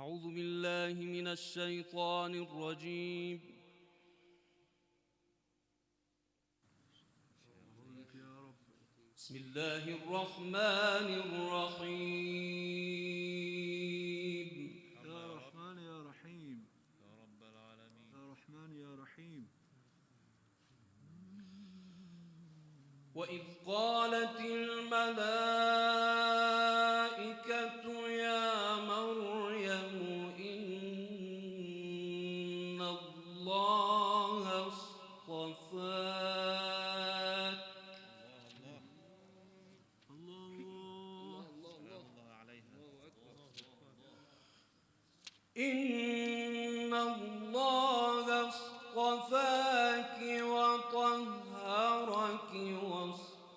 أعوذ بالله من الشيطان الرجيم. بسم الله الرحمن الرحيم. يا رحمن يا رحيم يا رب العالمين يا رحمن يا رحيم. وإذ قالت الملائكة يا مريم إن الله اصطفاك وطهرك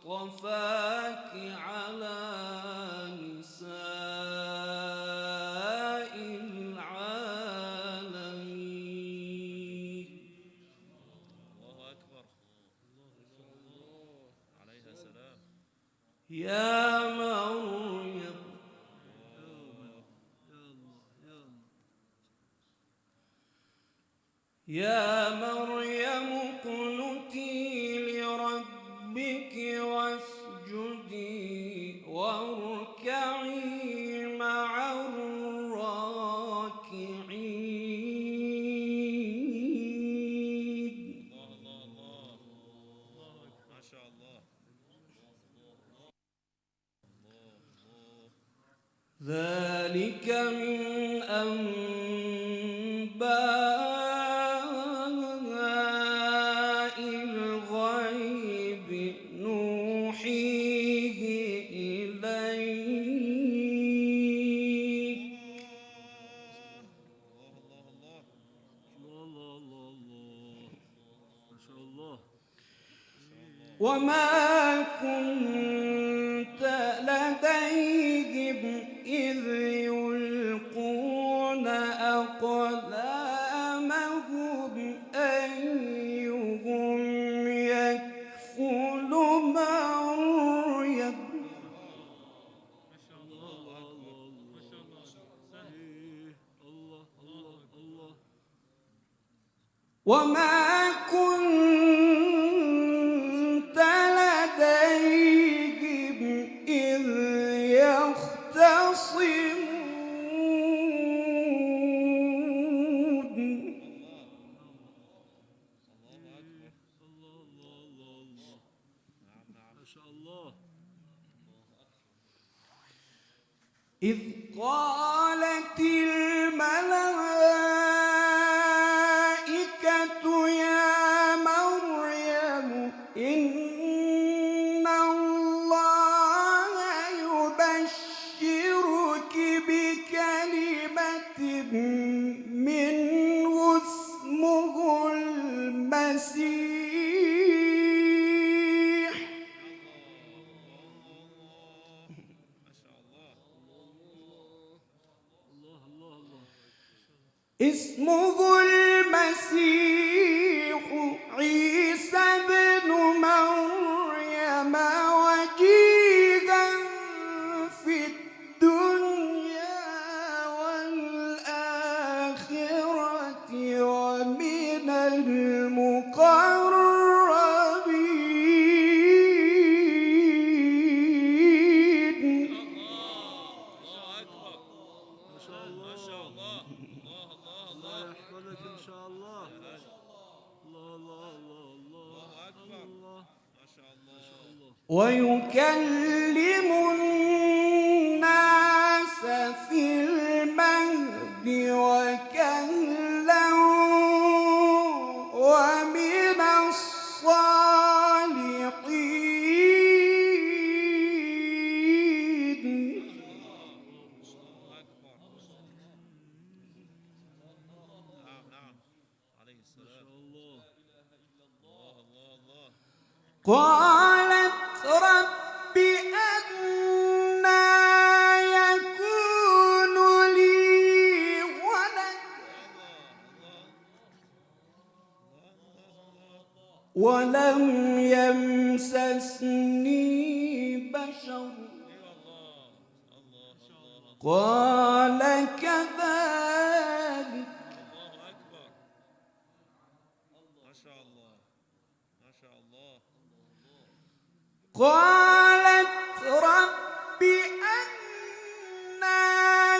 واصطفاك على نساء العالمين. الله أكبر. عليها سلام. يا مريم اقنتي لربك واسجدي واركعي مع الراكعين. الله الله الله ما شاء الله. ذلك من أنباء الغيب نوحيه إليك. ما شاء الله. وما كنت لديهم إذ يلقون أقلامهم أيهم يكفل مريم. ما شاء الله ما شاء الله. الله الله. وما كنت لديهم إذ يختصمون. ما شاء الله. إذ قالت الملائكة يا مريم إن الله يبشرك بكلمة منه اسمه المسيح. ما شاء الله. الله الله الله. اسمه المسيح عيسى بن مريم وجيها في الدنيا والآخرة ومن المقربين. الله أكبر. ما شاء الله ما شاء الله. الله الله الله يحفظك إن شاء الله. الله الله الله الله أكبر. الله ما شاء الله. ويكلم الناس في المهد وكهلا ومن الصالحين. نعم نعم عليه السلام. الله الله الله الله. قالت رب أنى يكون لي ولد ولم يمسسني بشر قال كذلك قالت رب أنى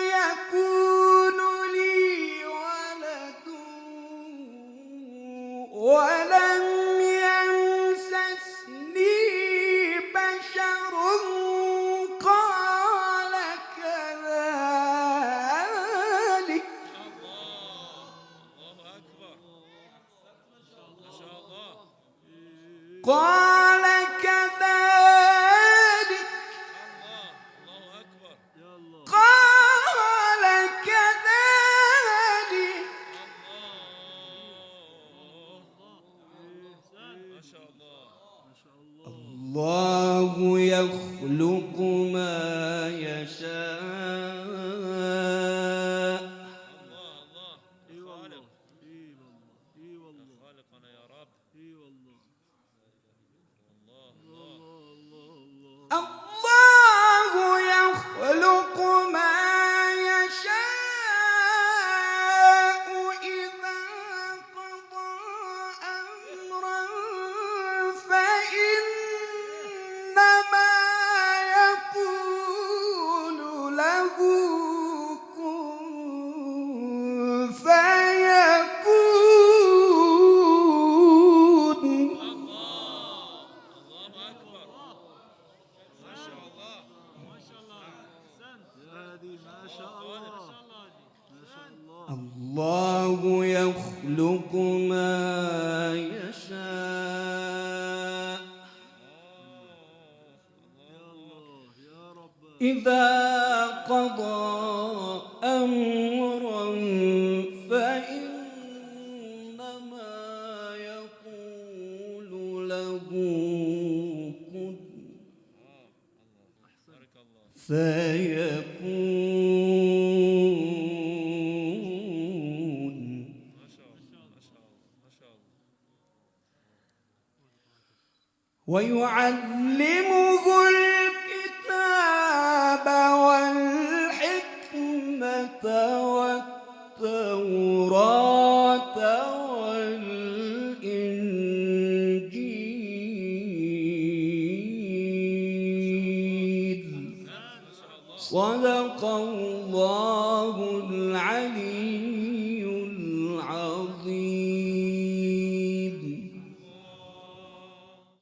يكون لي ولد ولم يمسسني بشر قال كذلك قال كذلك قال كذلك الله يخلق ما يشاء الله يخلق ما يشاء إذا قضى أمرا فإنما يقول له كن فيكون الله يخلق ما يشاء إذا قضى أمرا فإنما يقول له كن فيكون ويعلمه الكتاب والحكمة والتوراة والإنجيل صدق الله